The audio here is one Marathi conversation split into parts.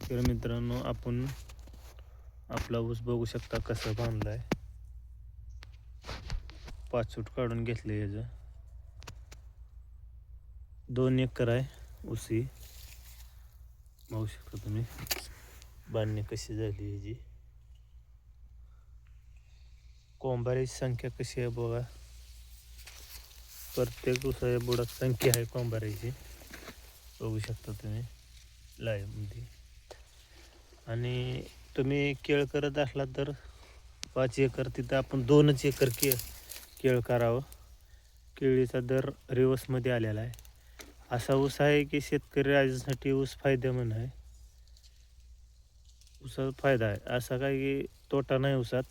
तर मित्रांनो, आपण आपला ऊस बघू शकता कसा बांधलाय. 5 फूट काढून घेतले. याचं 2 एकर आहे ऊसी. बघू शकता तुम्ही बांधणी कशी झाली. याची कोंबारीची संख्या कशी आहे बघा. प्रत्येक ऊसाच्या बुडात संख्या आहे कोंबारीची, बघू शकता तुम्ही लाईव्हमध्ये. आणि तुम्ही केळ करत असला तर 5 एकर तिथं आपण 2च एकर केळ करावं. केळीचा दर रिवर्समध्ये आलेला आहे. असा ऊस आहे की शेतकरी राजासाठी ऊस फायदेमंद आहे. ऊसाचा फायदा आहे, असा काही की तोटा नाही ऊसात.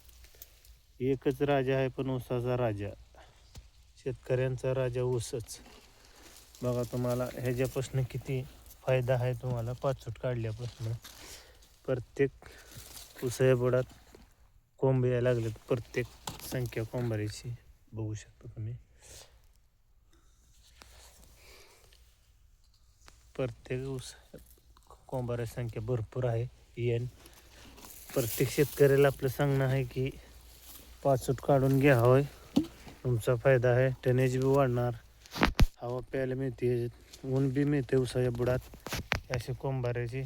एकच राजा आहे, पण ऊसाचा राजा, शेतकऱ्यांचा राजा ऊसच. बघा तुम्हाला ह्याच्यापासून किती फायदा आहे. तुम्हाला 5 फूट काढल्यापासून प्रत्येक ऊसाच्या बुडात कोंब यायला लागलेत. प्रत्येक संख्या कोंबारीची बघू शकता तुम्ही. प्रत्येक ऊस कोंबाऱ्याची संख्या भरपूर आहे. प्रत्येक शेतकऱ्याला आपलं सांगणं आहे की 5 फूट काढून घ्यावं. तुमचा फायदा आहे. टनेज बी वाढणार, हवा प्यायला मिळते, ऊन बी मिळते ऊसाच्या बुडात. अशी कोंबाऱ्याची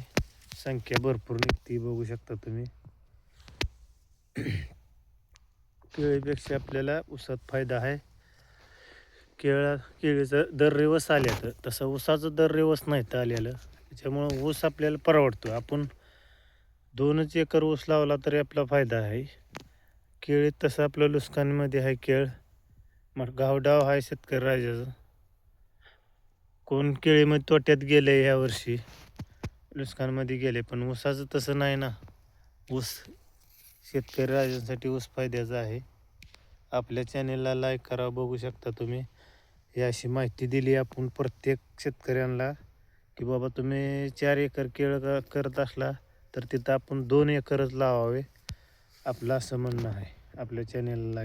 संख्या भरपूर निघते, बघू शकता तुम्ही. केळीपेक्षा आपल्याला ऊसात फायदा आहे. केळीचा दर रिवर्स आल्या तर तसं ऊसाचं दर रिवर्स नाही तर आलेलं. त्याच्यामुळं ऊस आपल्याला परवडतो. आपण 2च एकर ऊस लावला तरी आपला फायदा आहे. केळीत तसं आपलं नुकसानीमध्ये आहे. केळ मग गावडाव आहे शेतकरी राजाचं. कोण केळीमध्ये तोट्यात गेले यावर्षी, नुकसानमध्ये गेले, पण ऊसाचं तसं नाही ना. ऊस शेतकरी राजांसाठी ऊस फायद्याचा आहे. आपल्या चॅनेलला लाईक करा. बघू शकता तुम्ही ही अशी माहिती दिली आपण प्रत्येक शेतकऱ्यांना की बाबा तुम्ही 4 एकर केळ करत असला तर तिथं आपण 2 एकरच लावावे, आपलं असं म्हणणं आहे. आपल्या चॅनेलला